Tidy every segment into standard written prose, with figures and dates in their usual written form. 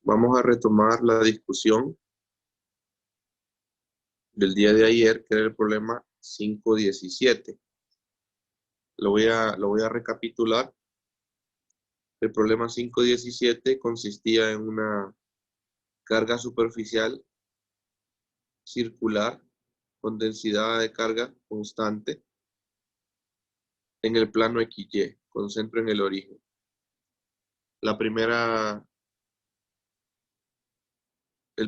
Vamos a retomar la discusión del día de ayer, que era el problema 5.17. Lo voy a recapitular. El problema 5.17 consistía en una carga superficial circular con densidad de carga constante en el plano XY, con centro en el origen. El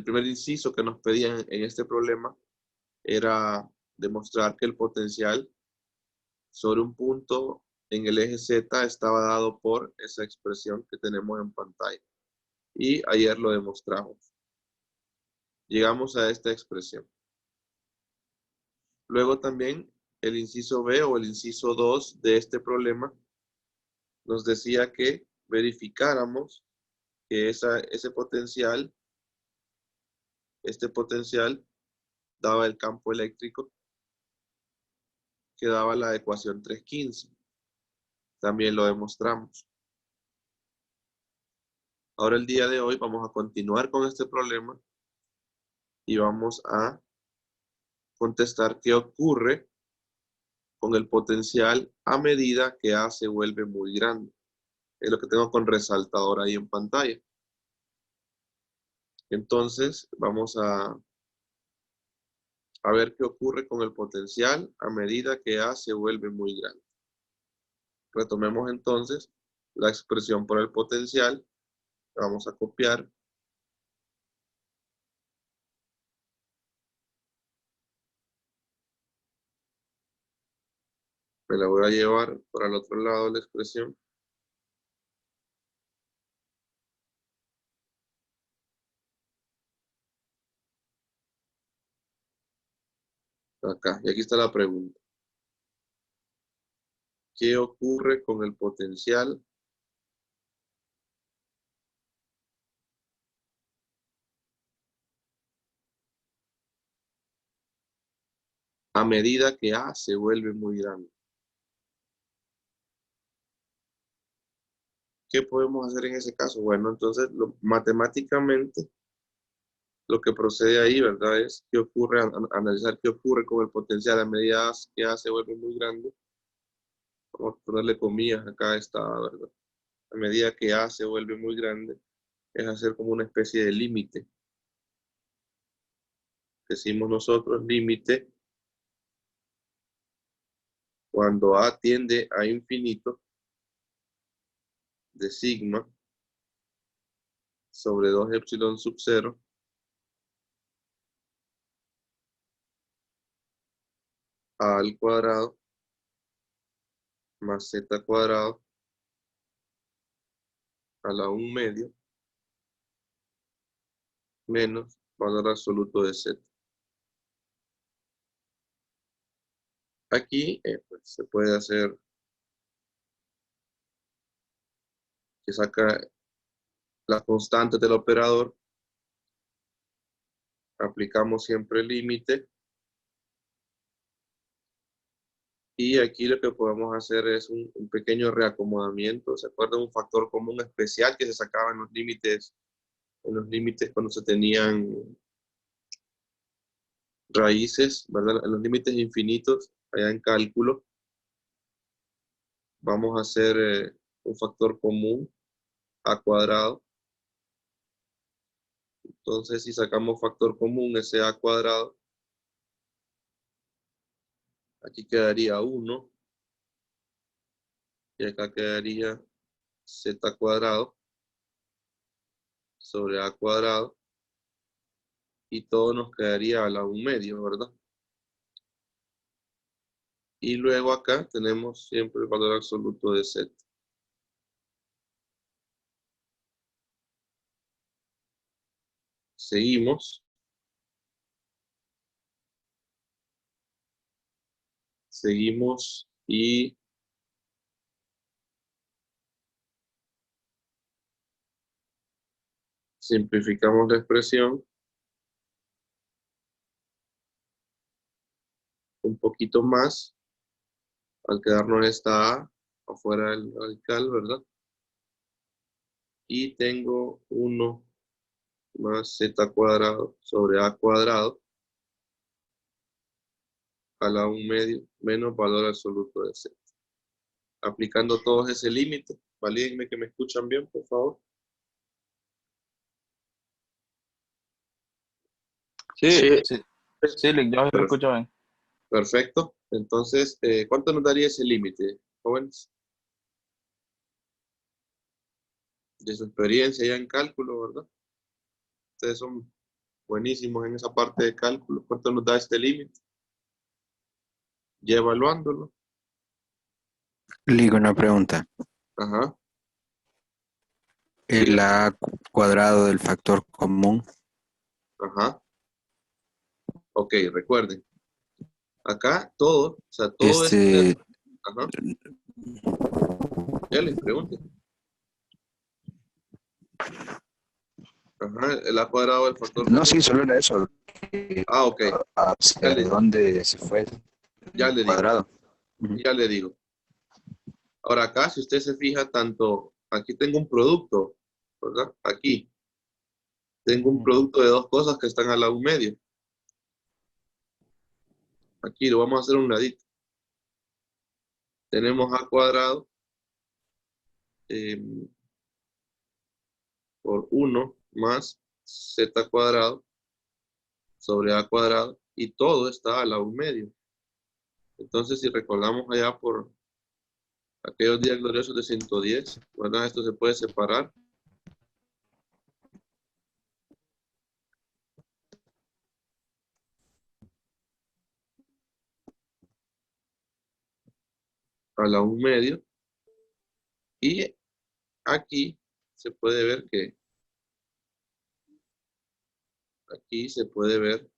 primer inciso que nos pedían en este problema era demostrar que el potencial sobre un punto en el eje Z estaba dado por esa expresión que tenemos en pantalla. Y ayer lo demostramos. Llegamos a esta expresión. Luego también el inciso B o el inciso 2 de este problema nos decía que verificáramos que este potencial daba el campo eléctrico que daba la ecuación 315. También lo demostramos. Ahora el día de hoy vamos a continuar con este problema y vamos a contestar qué ocurre con el potencial a medida que A se vuelve muy grande. Es lo que tengo con resaltador ahí en pantalla. Entonces vamos a ver qué ocurre con el potencial a medida que A se vuelve muy grande. Retomemos entonces la expresión por el potencial. La vamos a copiar. Me la voy a llevar para el otro lado de la expresión. Acá. Y aquí está la pregunta. ¿Qué ocurre con el potencial a medida que A se vuelve muy grande? ¿Qué podemos hacer en ese caso? Bueno, entonces matemáticamente lo que procede ahí, ¿verdad? Es qué ocurre, analizar qué ocurre con el potencial a medida que A se vuelve muy grande. Vamos a ponerle comillas, acá está, ¿verdad? A medida que A se vuelve muy grande, es hacer como una especie de límite. Decimos nosotros límite cuando A tiende a infinito de sigma sobre 2 epsilon sub 0 A al cuadrado más z cuadrado a la 1 medio menos valor absoluto de z. Aquí pues, se puede hacer que saca la constante del operador, aplicamos siempre el límite y aquí lo que podemos hacer es un pequeño reacomodamiento. ¿Se acuerdan? Un factor común especial que se sacaba en los límites cuando se tenían raíces, ¿verdad? En los límites infinitos, allá en cálculo, vamos a hacer un factor común a cuadrado. Entonces, si sacamos factor común, ese a cuadrado, aquí quedaría 1 y acá quedaría z cuadrado sobre a cuadrado y todo nos quedaría a la 1 medio, ¿verdad? Y luego acá tenemos siempre el valor absoluto de z. Seguimos. Seguimos y simplificamos la expresión un poquito más al quedarnos esta a afuera del radical, ¿verdad? Y tengo 1 más z cuadrado sobre a cuadrado a la 1 medio menos valor absoluto de z. Aplicando todos ese límite. Valídenme que me escuchan bien, por favor. Sí, Sí, sí, sí, Lick, yo lo Per- escucho bien. Perfecto. Entonces, ¿cuánto nos daría ese límite, jóvenes? De su experiencia ya en cálculo, ¿verdad? Ustedes son buenísimos en esa parte de cálculo. ¿Cuánto nos da este límite? Ya evaluándolo. Ligo, una pregunta. Ajá. El Dígame. a cuadrado del factor común. Ajá. Ok, recuerden. Acá todo, o sea, todo esto de Este, acá. Ajá. Ya les pregunte. Ajá. El a cuadrado del factor no, común. sí, solo era eso. Ah, ok. Ya ¿Hacia le, dónde se fue ya el le digo. cuadrado? Ujú. Ya le digo. Ahora acá, si usted se fija, tanto, aquí tengo un producto, ¿verdad? Aquí tengo un producto de dos cosas que están al lado medio. Aquí lo vamos a hacer a un ladito. Tenemos a cuadrado eh, por 1 más z cuadrado sobre a cuadrado y todo está al lado medio. Entonces, si recordamos allá por aquellos días gloriosos de 110, ¿verdad? Esto se puede separar. A la 1 medio. Y aquí se puede ver que, aquí se puede ver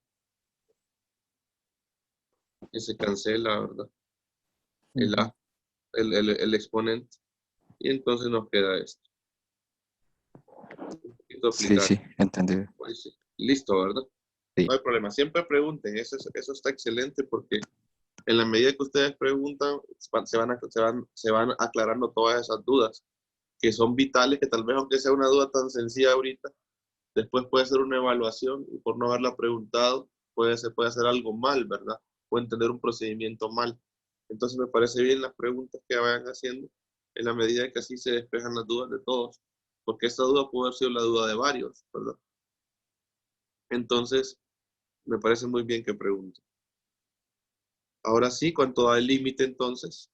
que se cancela, ¿verdad? El Ujú. A, el exponente. Y entonces nos queda esto. Un poquito Sí, aplicar. sí, entendí. Pues sí. Listo, ¿verdad? Sí. No hay problema. Siempre pregunten. Eso está excelente porque en la medida que ustedes preguntan, se van aclarando todas esas dudas que son vitales, que tal vez aunque sea una duda tan sencilla ahorita, después puede ser una evaluación y por no haberla preguntado, se puede hacer algo mal, ¿verdad? O entender un procedimiento mal. Entonces me parece bien las preguntas que vayan haciendo en la medida que así se despejan las dudas de todos, porque esta duda puede haber sido la duda de varios, ¿verdad? Entonces, me parece muy bien que pregunten. Ahora sí, ¿cuánto da el límite entonces?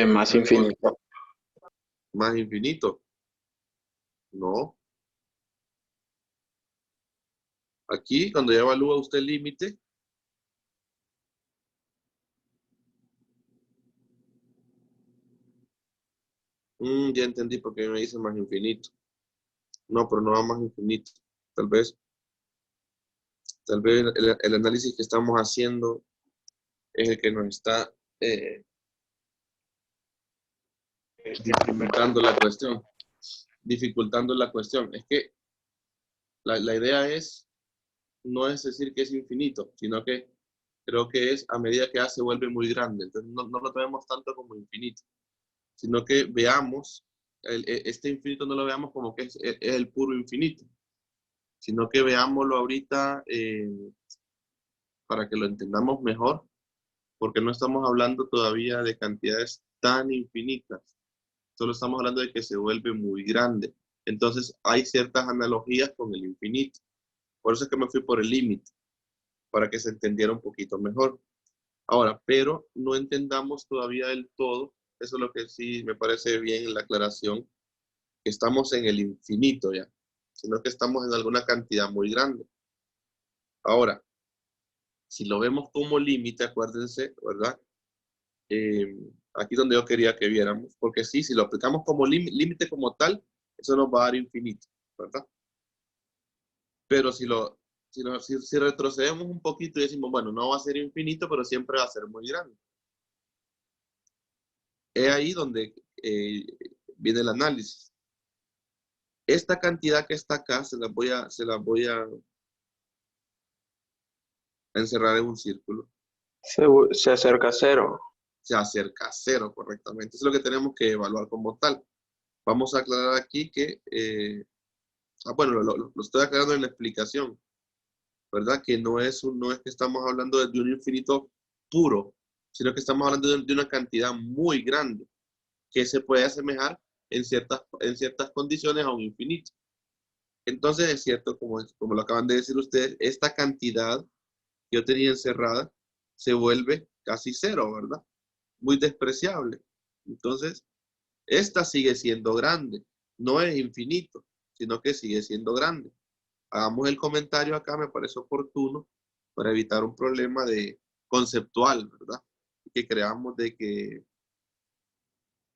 Más infinito. Más infinito. No. Aquí, cuando ya evalúa usted el límite, ya entendí por qué me dice más infinito. No, pero no va más infinito. Tal vez, tal vez el análisis que estamos haciendo es el que nos está dificultando la cuestión. Dificultando la cuestión. Es que la idea es, no es decir que es infinito, sino que creo que es a medida que A se vuelve muy grande. Entonces no lo tomemos tanto como infinito, sino que veamos, este infinito no lo veamos como que es el puro infinito, sino que veámoslo ahorita para que lo entendamos mejor, porque no estamos hablando todavía de cantidades tan infinitas, solo estamos hablando de que se vuelve muy grande. Entonces hay ciertas analogías con el infinito. Por eso es que me fui por el límite, para que se entendiera un poquito mejor. Ahora, pero no entendamos todavía del todo, eso es lo que sí me parece bien en la aclaración, que estamos en el infinito ya, sino que estamos en alguna cantidad muy grande. Ahora, si lo vemos como límite, acuérdense, ¿verdad? Eh, aquí donde yo quería que viéramos, porque sí, si lo aplicamos como límite como tal, eso nos va a dar infinito, ¿verdad? Pero si retrocedemos un poquito y decimos, bueno, no va a ser infinito, pero siempre va a ser muy grande. Es ahí donde viene el análisis. Esta cantidad que está acá se las voy a encerrar en un círculo. Se acerca a cero. Se acerca a cero correctamente. Eso es lo que tenemos que evaluar como tal. Vamos a aclarar aquí que, bueno, lo estoy aclarando en la explicación, ¿verdad? Que no es que estamos hablando de un infinito puro, sino que estamos hablando de una cantidad muy grande que se puede asemejar en ciertas condiciones a un infinito. Entonces es cierto, como lo acaban de decir ustedes, esta cantidad que yo tenía encerrada se vuelve casi cero, ¿verdad? Muy despreciable. Entonces, esta sigue siendo grande, no es infinito, sino que sigue siendo grande. Hagamos el comentario acá, me parece oportuno, para evitar un problema de conceptual, ¿verdad? Que creamos de que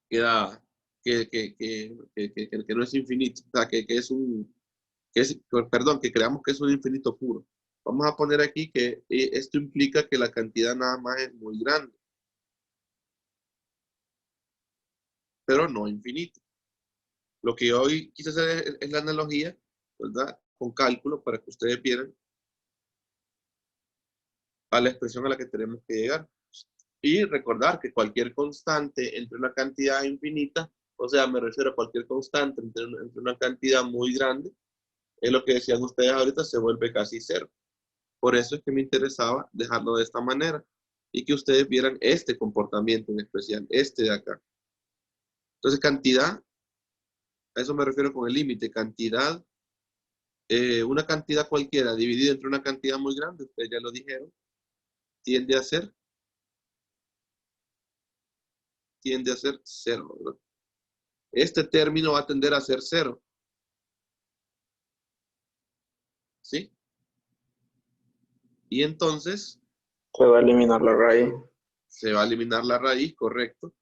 queda, que no es infinito, o sea, perdón, que creamos que es un infinito puro. Vamos a poner aquí que esto implica que la cantidad nada más es muy grande, pero no infinito. Lo que yo hoy quise hacer es la analogía, ¿verdad? Con cálculo para que ustedes vieran a la expresión a la que tenemos que llegar. Y recordar que cualquier constante entre una cantidad infinita, o sea, me refiero a cualquier constante entre una cantidad muy grande, es lo que decían ustedes ahorita, se vuelve casi cero. Por eso es que me interesaba dejarlo de esta manera y que ustedes vieran este comportamiento en especial, este de acá. Entonces, cantidad, a eso me refiero con el límite, cantidad, una cantidad cualquiera dividida entre una cantidad muy grande, ustedes ya lo dijeron, tiende a ser cero, ¿verdad? Este término va a tender a ser cero, ¿sí? Y entonces Se va a eliminar la raíz. se va a eliminar la raíz, correcto.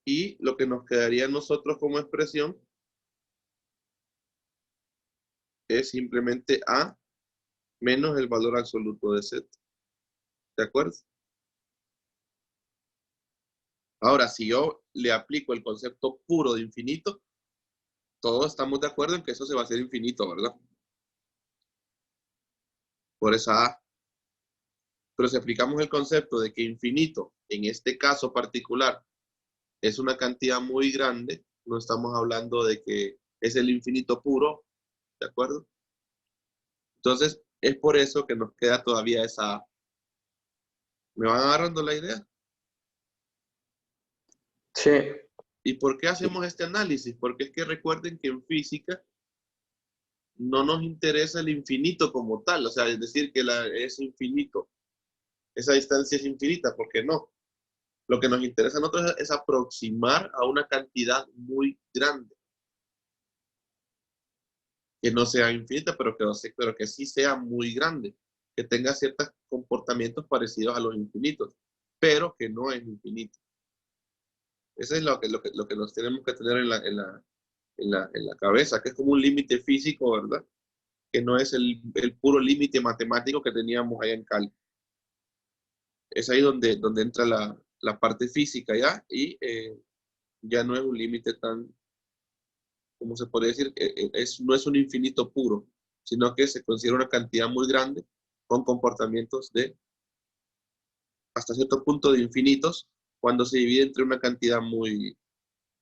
Y lo que nos quedaría a nosotros como expresión es simplemente A menos el valor absoluto de Z. ¿De acuerdo? Ahora, si yo le aplico el concepto puro de infinito, todos estamos de acuerdo en que eso se va a hacer infinito, ¿verdad? Por esa A. Pero si aplicamos el concepto de que infinito, en este caso particular, es una cantidad muy grande, no estamos hablando de que es el infinito puro, ¿de acuerdo? Entonces, es por eso que nos queda todavía esa A. ¿Me van agarrando la idea? Sí, ¿Y por qué hacemos este análisis? Porque es que recuerden que en física no nos interesa el infinito como tal, o sea, es decir, que es infinito, esa distancia es infinita, ¿por qué no? Lo que nos interesa a nosotros es aproximar a una cantidad muy grande, que no sea infinita, pero que sí sea muy grande, que tenga ciertos comportamientos parecidos a los infinitos, pero que no es infinito. Eso es lo que nos tenemos que tener en la cabeza, que es como un límite físico, ¿verdad? Que no es el puro límite matemático que teníamos allá en cálculo. Es ahí donde entra la parte física ya, y ya no es un límite tan, como se puede decir, no es un infinito puro, sino que se considera una cantidad muy grande con comportamientos de hasta cierto punto de infinitos cuando se divide entre una cantidad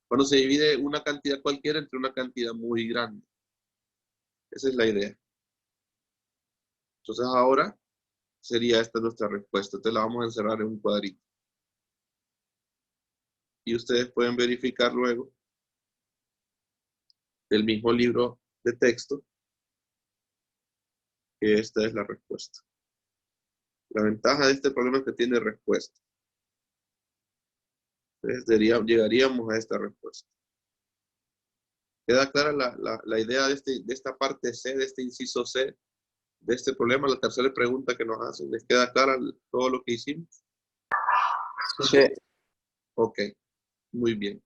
cuando se divide una cantidad cualquiera entre una cantidad muy grande. Esa es la idea. Entonces ahora sería esta nuestra respuesta. Entonces la vamos a encerrar en un cuadrito. Y ustedes pueden verificar luego del mismo libro de texto que esta es la respuesta. La ventaja de este problema es que tiene respuesta. Entonces llegaríamos a esta respuesta. ¿Queda clara la idea de esta parte C, de este inciso C, de este problema? La tercera pregunta que nos hacen, ¿les queda clara todo lo que hicimos? sí. Ok, muy bien.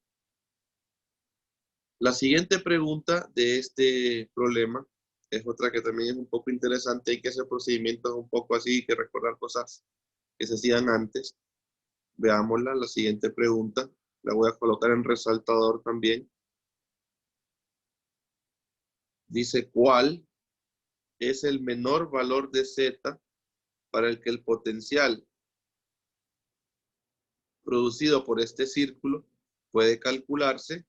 La siguiente pregunta de este problema es otra que también es un poco interesante. Hay que hacer procedimientos un poco así, hay que recordar cosas que se hacían antes. Veámosla, la siguiente pregunta. La voy a colocar en resaltador también. Dice, ¿cuál es el menor valor de Z para el que el potencial producido por este círculo puede calcularse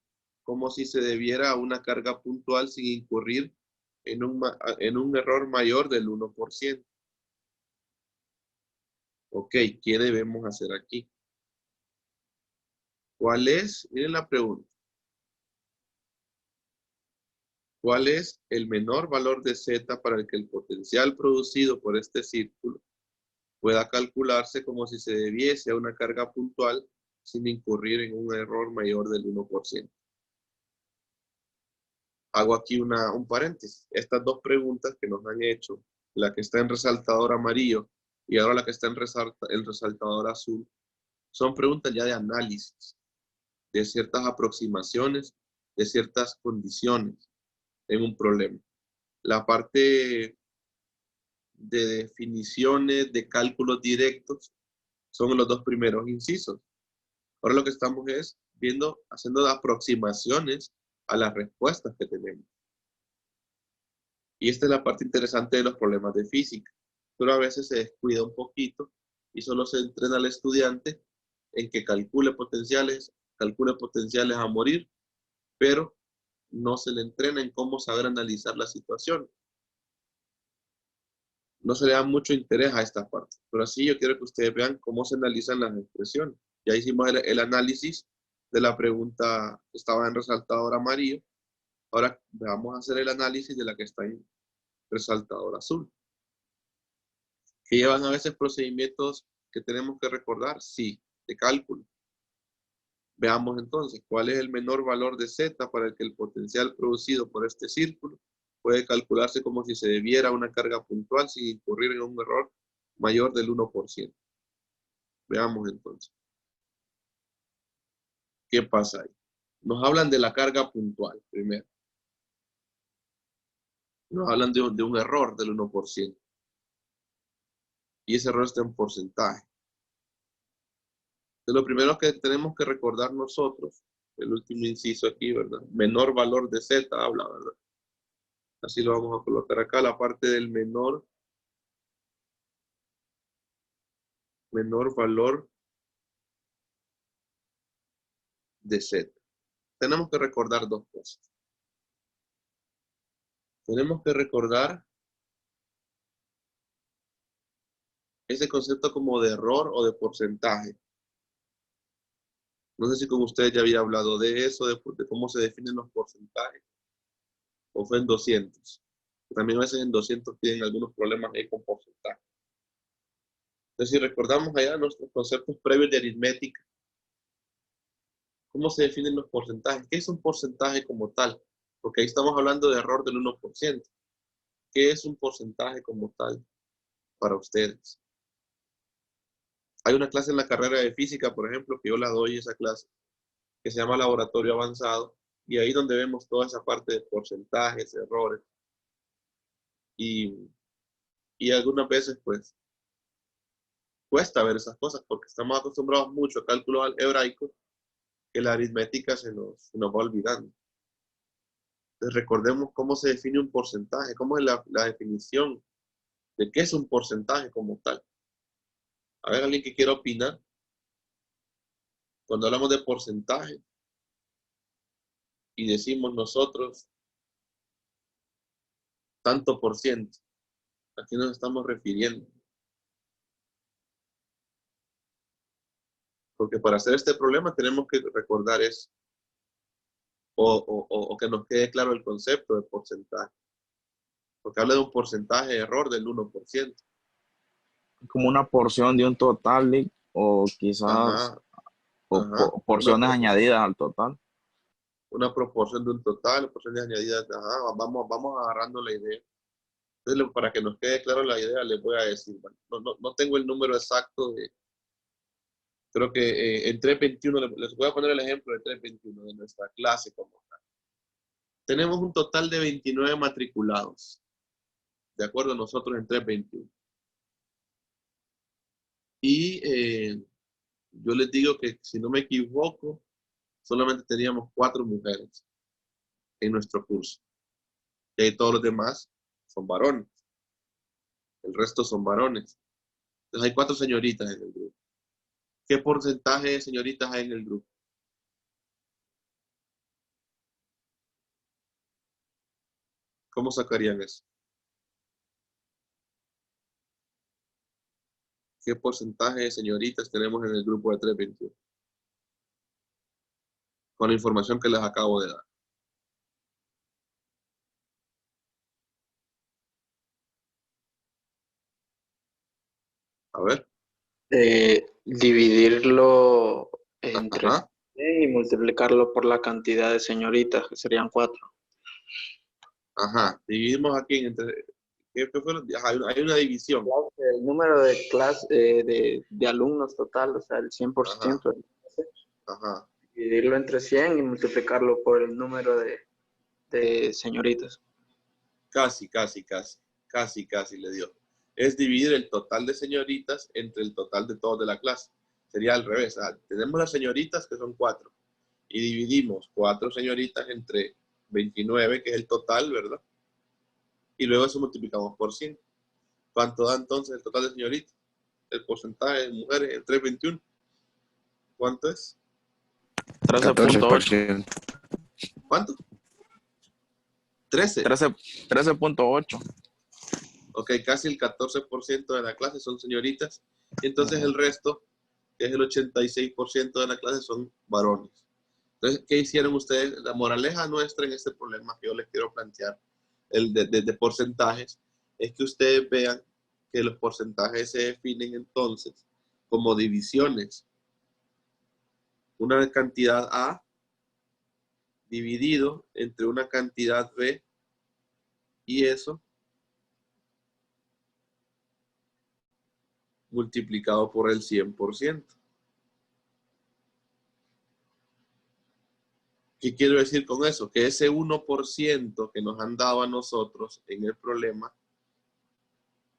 como si se debiera a una carga puntual sin incurrir en un error mayor del 1%. Ok, ¿qué debemos hacer aquí? ¿Cuál es? Miren la pregunta. ¿Cuál es el menor valor de Z para el que el potencial producido por este círculo pueda calcularse como si se debiese a una carga puntual sin incurrir en un error mayor del 1%? Hago aquí un paréntesis. Estas dos preguntas que nos han hecho, la que está en resaltador amarillo y ahora la que está en resaltador azul, son preguntas ya de análisis, de ciertas aproximaciones, de ciertas condiciones en un problema. La parte de definiciones, de cálculos directos, son los dos primeros incisos. Ahora lo que estamos es viendo, haciendo aproximaciones a las respuestas que tenemos. Y esta es la parte interesante de los problemas de física. Pero a veces se descuida un poquito y solo se entrena al estudiante en que calcule potenciales a morir, pero no se le entrena en cómo saber analizar la situación. No se le da mucho interés a esta parte. Pero así yo quiero que ustedes vean cómo se analizan las expresiones. Ya hicimos el análisis de la pregunta que estaba en resaltador amarillo. Ahora vamos a hacer el análisis de la que está en resaltador azul. ¿Que llevan a veces procedimientos que tenemos que recordar? Sí, de cálculo. Veamos entonces, ¿cuál es el menor valor de Z para el que el potencial producido por este círculo puede calcularse como si se debiera a una carga puntual sin incurrir en un error mayor del 1%? Veamos entonces. ¿Qué pasa ahí? Nos hablan de la carga puntual, primero. Nos hablan de un error del 1%. Y ese error está en porcentaje. Entonces, lo primero que tenemos que recordar nosotros, el último inciso aquí, ¿verdad? Menor valor de Z habla, ¿verdad? Así lo vamos a colocar acá, la parte del menor valor de Z. Tenemos que recordar dos cosas. Tenemos que recordar ese concepto como de error o de porcentaje. No sé si con ustedes ya había hablado de eso, de cómo se definen los porcentajes. O fue en 200. También a veces en 200 tienen algunos problemas ahí con porcentaje. Entonces, si recordamos allá nuestros conceptos previos de aritmética, ¿cómo se definen los porcentajes? ¿Qué es un porcentaje como tal? Porque ahí estamos hablando de error del 1%. ¿Qué es un porcentaje como tal para ustedes? Hay una clase en la carrera de física, por ejemplo, que yo la doy esa clase, que se llama laboratorio avanzado, y ahí donde vemos toda esa parte de porcentajes, errores, y algunas veces pues cuesta ver esas cosas porque estamos acostumbrados mucho a cálculos algebraicos que la aritmética se nos va olvidando. Entonces recordemos cómo se define un porcentaje, cómo es la definición de qué es un porcentaje como tal. A ver, alguien que quiera opinar. Cuando hablamos de porcentaje y decimos nosotros tanto por ciento, ¿a qué nos estamos refiriendo? Porque para hacer este problema tenemos que recordar eso. O que nos quede claro el concepto de porcentaje. Porque habla de un porcentaje de error del 1%. Como una porción de un total, o quizás Ajá, ajá. porciones añadidas al total. Una proporción de un total, porciones añadidas. Ajá, vamos agarrando la idea. Entonces, para que nos quede claro la idea, les voy a decir, bueno, no tengo el número exacto de, creo que en 321, les voy a poner el ejemplo de 321 de nuestra clase como tal. Tenemos un total de 29 matriculados, de acuerdo a nosotros en 321. Y yo les digo que, si no me equivoco, solamente teníamos 4 mujeres en nuestro curso. Y ahí todos los demás son varones. El resto son varones. Entonces hay 4 señoritas en el grupo. ¿Qué porcentaje de señoritas hay en el grupo? ¿Cómo sacarían eso? ¿Qué porcentaje de señoritas tenemos en el grupo de 321? Con la información que les acabo de dar. A ver. Dividirlo entre Ajá. 100 y multiplicarlo por la cantidad de señoritas, que serían 4. Ajá. Dividimos aquí entre... ¿Qué fueron? Ajá, hay una división. El número de clase de alumnos total, o sea, el 100% Ajá. de la clase, Ajá. dividirlo entre 100 y multiplicarlo por el número de señoritas. Casi le dio. Es dividir el total de señoritas entre el total de todos de la clase. Sería al revés. Tenemos las señoritas que son 4 y dividimos 4 señoritas entre 29, que es el total, ¿verdad? Y luego eso multiplicamos por 100. ¿Cuánto da entonces el total de señoritas? El porcentaje de mujeres en 321. ¿Cuánto es? 13.8. 14%. ¿Cuánto? 13. 13.8. Ok, casi el 14% de la clase son señoritas. Y entonces Ajá. el resto, que es el 86% de la clase, son varones. Entonces, ¿qué hicieron ustedes? La moraleja nuestra en este problema que yo les quiero plantear, el de porcentajes, es que ustedes vean que los porcentajes se definen entonces como divisiones. Una cantidad A dividido entre una cantidad B y eso multiplicado por el 100%. ¿Qué quiero decir con eso? Que ese 1% que nos han dado a nosotros en el problema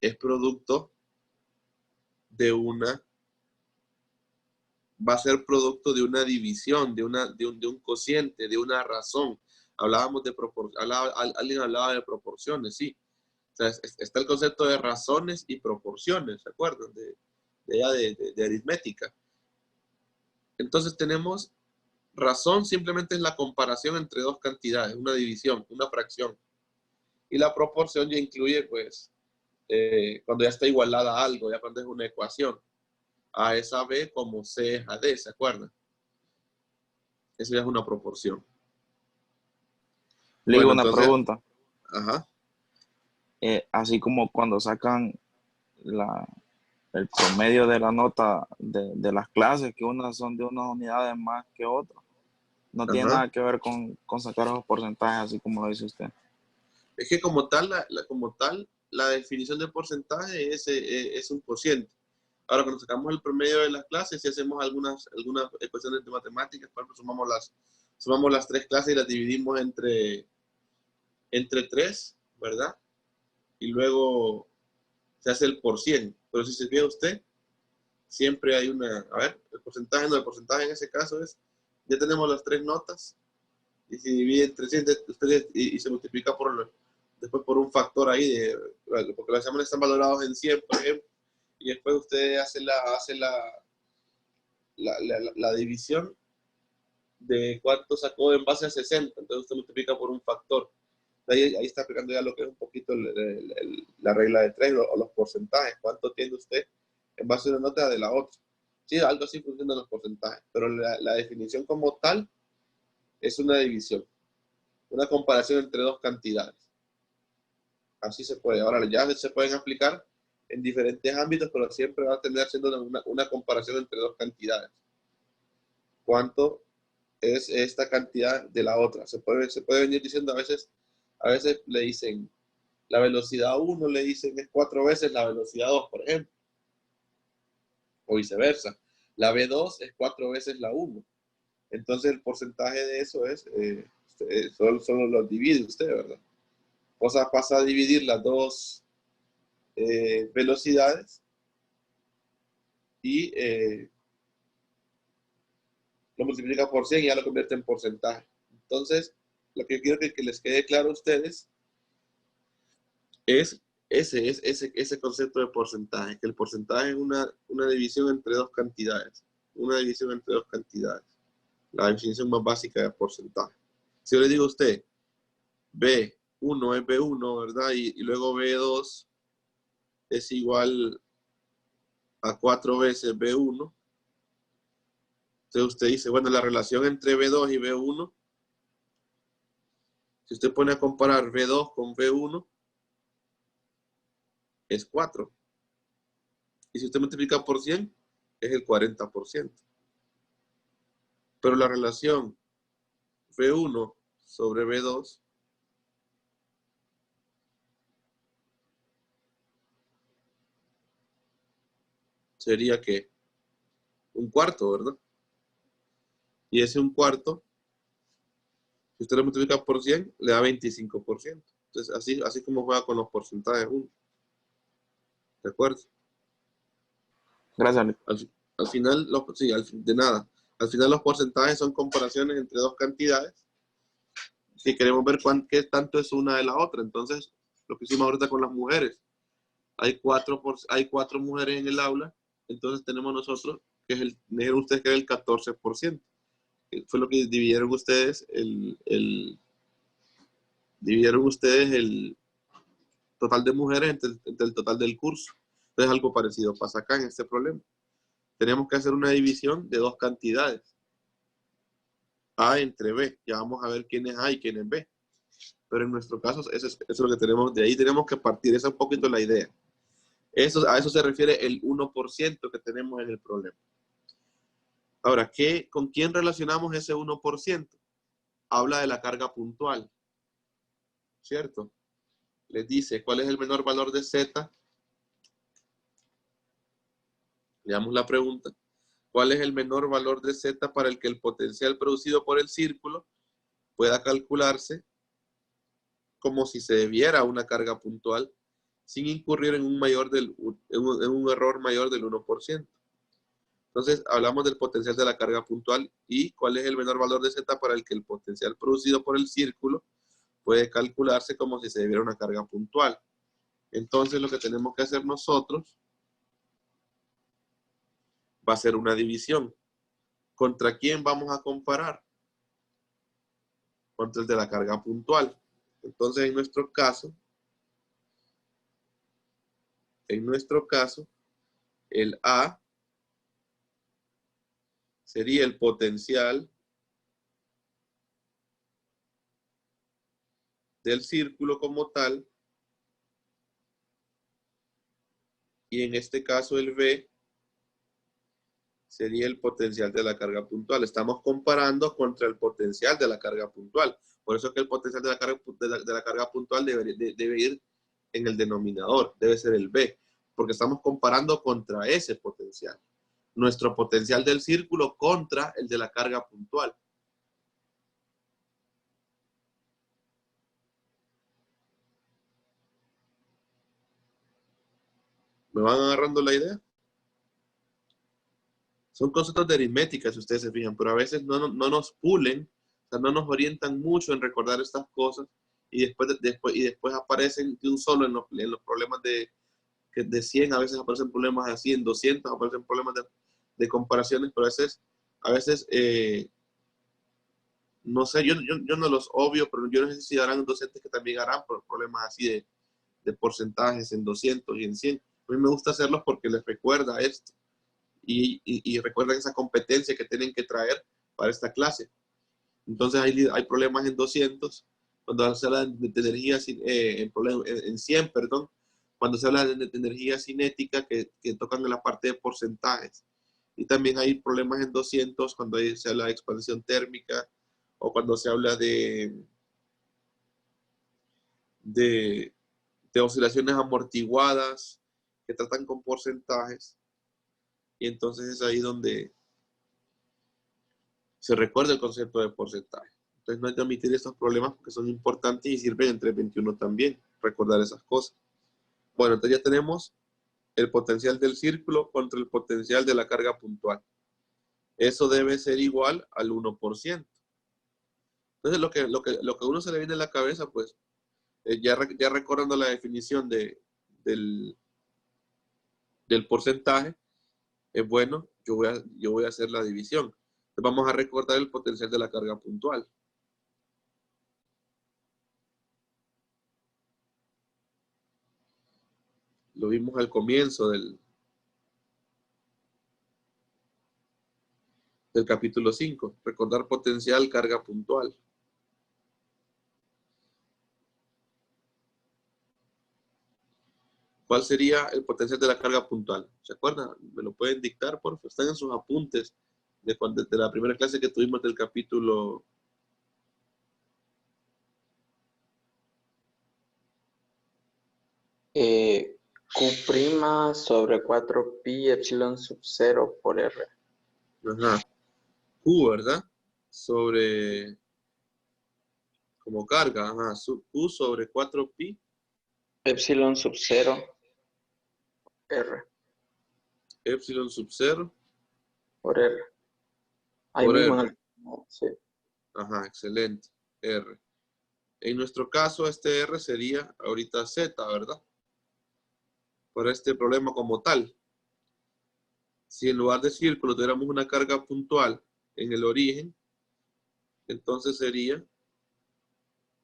es producto de va a ser producto de una división, de un cociente, de una razón. Hablábamos de alguien hablaba de proporciones, sí. O sea, está el concepto de razones y proporciones, ¿se acuerdan? De aritmética. Entonces tenemos razón, simplemente es la comparación entre dos cantidades, una división, una fracción. Y la proporción ya incluye, pues, cuando ya está igualada a algo, ya cuando es una ecuación. A es a B como C es a D, ¿se acuerdan? Eso ya es una proporción. Le digo Bueno, una entonces, pregunta. ajá, Así como cuando sacan el promedio de la nota de las clases, que unas son de unas unidades más que otras. No tiene ajá. nada que ver con sacar esos porcentajes, así como lo dice usted. Es que como tal, la definición de porcentaje es un cociente. Ahora, cuando sacamos el promedio de las clases, si hacemos algunas ecuaciones de matemáticas, por ejemplo, sumamos las 3 clases y las dividimos entre 3, ¿verdad? Y luego se hace el por 100. Pero si se fija usted, siempre hay a ver, el porcentaje en ese caso es, ya tenemos las 3 notas, y si divide entre 100, y se multiplica después por un factor ahí, porque los exámenes están valorados en 100, por ejemplo, y después usted hace la división de cuánto sacó en base a 60, entonces usted multiplica por un factor. Ahí está aplicando ya lo que es un poquito la regla de 3 o los porcentajes, cuánto tiene usted en base a una nota de la otra. Sí, algo así funcionan los porcentajes, pero la definición como tal es una división, una comparación entre dos cantidades. Así se puede. Ahora ya se pueden aplicar en diferentes ámbitos, pero siempre va a terminar siendo una comparación entre dos cantidades. ¿Cuánto es esta cantidad de la otra? Se puede venir diciendo a veces le dicen la velocidad 1, le dicen es 4 veces la velocidad 2, por ejemplo. O viceversa. La B2 es 4 veces la 1. Entonces el porcentaje de eso es, solo lo divide usted, ¿verdad? O sea, pasa a dividir las dos velocidades y lo multiplica por 100 y ya lo convierte en porcentaje. Entonces, lo que yo quiero que les quede claro a ustedes es ese concepto de porcentaje, que el porcentaje es una división entre dos cantidades. Una división entre dos cantidades. La definición más básica de porcentaje. Si yo le digo a usted, B 1 es B1, ¿verdad? Y luego B2 es igual a 4 veces B1. Entonces usted dice, bueno, la relación entre B2 y B1, si usted pone a comparar B2 con B1, es 4. Y si usted multiplica por 100, es el 40%. Pero la relación B1 sobre B2 sería que un cuarto, ¿verdad? Y ese un cuarto, si usted lo multiplica por 100, le da 25%. Entonces, así como juega con los porcentajes uno. ¿De acuerdo? Gracias. Al final, sí, de nada. Al final los porcentajes son comparaciones entre dos cantidades. Si queremos ver qué tanto es una de la otra. Entonces, lo que hicimos ahorita con las mujeres. Hay cuatro mujeres en el aula. Entonces tenemos nosotros, dijeron ustedes que era el 14%. Fue lo que dividieron ustedes el total de mujeres entre el total del curso. Entonces algo parecido pasa acá en este problema. Tenemos que hacer una división de dos cantidades. A entre B. Ya vamos a ver quién es A y quién es B. Pero en nuestro caso, eso es lo que tenemos. De ahí tenemos que partir. Esa es un poquito la idea. A eso se refiere el 1% que tenemos en el problema. Ahora, ¿con quién relacionamos ese 1%? Habla de la carga puntual. ¿Cierto? Les dice, ¿cuál es el menor valor de Z? Leamos la pregunta. ¿Cuál es el menor valor de Z para el que el potencial producido por el círculo pueda calcularse como si se debiera a una carga puntual sin incurrir en un error mayor del 1%? Entonces, hablamos del potencial de la carga puntual y cuál es el menor valor de Z para el que el potencial producido por el círculo puede calcularse como si se debiera a una carga puntual. Entonces, lo que tenemos que hacer nosotros va a ser una división. ¿Contra quién vamos a comparar? Contra el de la carga puntual. Entonces, en nuestro caso, el A sería el potencial del círculo como tal. Y en este caso el B sería el potencial de la carga puntual. Estamos comparando contra el potencial de la carga puntual. Por eso es que el potencial de la carga puntual debe ir en el denominador, debe ser el B, porque estamos comparando contra ese potencial. Nuestro potencial del círculo contra el de la carga puntual. ¿Me van agarrando la idea? Son conceptos de aritmética, si ustedes se fijan, pero a veces no nos pulen, o sea, no nos orientan mucho en recordar estas cosas y después aparecen de un solo en los problemas de 100, a veces aparecen problemas así, en 200 aparecen problemas de comparaciones, pero a veces no sé, yo no los obvio, pero yo no sé si harán docentes que también harán problemas así de porcentajes en 200 y en 100. A mí me gusta hacerlos porque les recuerda esto. Y recuerdan esa competencia que tienen que traer para esta clase. Entonces hay problemas en 200, cuando se habla de energía, en 100, perdón, cuando se habla de energía cinética que tocan en la parte de porcentajes. Y también hay problemas en 200 cuando se habla de expansión térmica o cuando se habla de oscilaciones amortiguadas que tratan con porcentajes. Y entonces es ahí donde se recuerda el concepto de porcentaje. Entonces no hay que omitir estos problemas porque son importantes y sirven en 321 también, recordar esas cosas. Bueno, entonces ya tenemos el potencial del círculo contra el potencial de la carga puntual. Eso debe ser igual al 1%. Entonces lo que a uno se le viene a la cabeza, pues, ya recordando la definición del porcentaje, es bueno, yo voy a hacer la división. Entonces vamos a recordar el potencial de la carga puntual. Lo vimos al comienzo del capítulo 5. Recordar potencial, carga puntual. ¿Cuál sería el potencial de la carga puntual? ¿Se acuerdan? ¿Me lo pueden dictar, por favor? Están en sus apuntes de la primera clase que tuvimos del capítulo. Q' sobre 4pi epsilon sub 0 por R. Ajá. Q, ¿verdad? Sobre, como carga, ajá. Q sobre 4pi. Epsilon sub 0 R Epsilon sub 0 por R. Ahí por mismo R. sí. Ajá, excelente. R. En nuestro caso, este R sería ahorita Z, ¿verdad? Por este problema como tal. Si en lugar de círculo tuviéramos una carga puntual en el origen, entonces sería,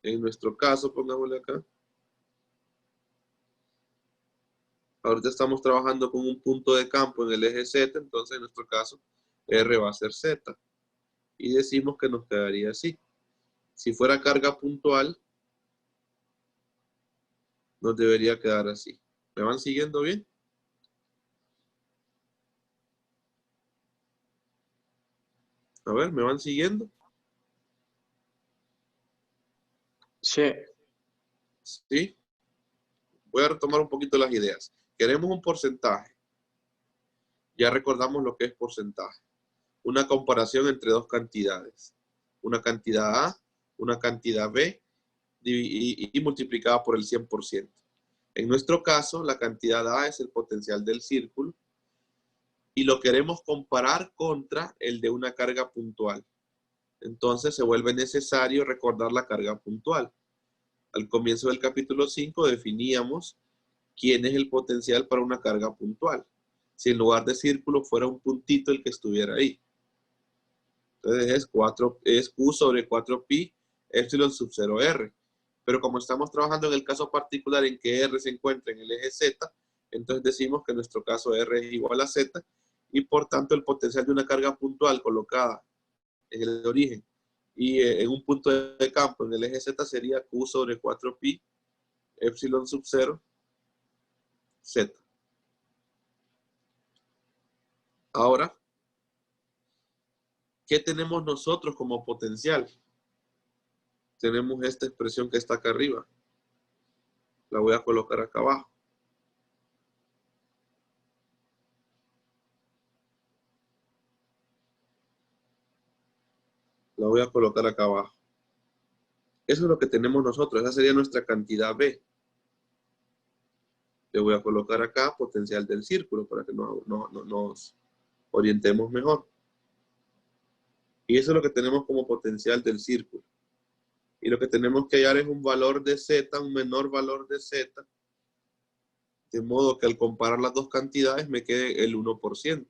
en nuestro caso, pongámosle acá, ahorita estamos trabajando con un punto de campo en el eje Z, entonces en nuestro caso, R va a ser Z. Y decimos que nos quedaría así. Si fuera carga puntual, nos debería quedar así. ¿Me van siguiendo bien? A ver, ¿me van siguiendo? Sí. ¿Sí? Voy a retomar un poquito las ideas. Queremos un porcentaje. Ya recordamos lo que es porcentaje. Una comparación entre dos cantidades. Una cantidad A, una cantidad B y multiplicada por el 100%. En nuestro caso, la cantidad A es el potencial del círculo y lo queremos comparar contra el de una carga puntual. Entonces se vuelve necesario recordar la carga puntual. Al comienzo del capítulo 5 definíamos quién es el potencial para una carga puntual. Si en lugar de círculo fuera un puntito el que estuviera ahí. Entonces es Q sobre 4pi epsilon sub 0R. Pero como estamos trabajando en el caso particular en que R se encuentra en el eje Z, entonces decimos que en nuestro caso R es igual a Z y por tanto el potencial de una carga puntual colocada en el origen y en un punto de campo en el eje Z sería Q sobre 4pi epsilon sub 0 Z. Ahora, ¿qué tenemos nosotros como potencial? Tenemos esta expresión que está acá arriba. La voy a colocar acá abajo. La voy a colocar acá abajo. Eso es lo que tenemos nosotros. Esa sería nuestra cantidad B. Le voy a colocar acá potencial del círculo para que nos orientemos mejor. Y eso es lo que tenemos como potencial del círculo. Y lo que tenemos que hallar es un valor de Z, un menor valor de Z. De modo que al comparar las dos cantidades me quede el 1%.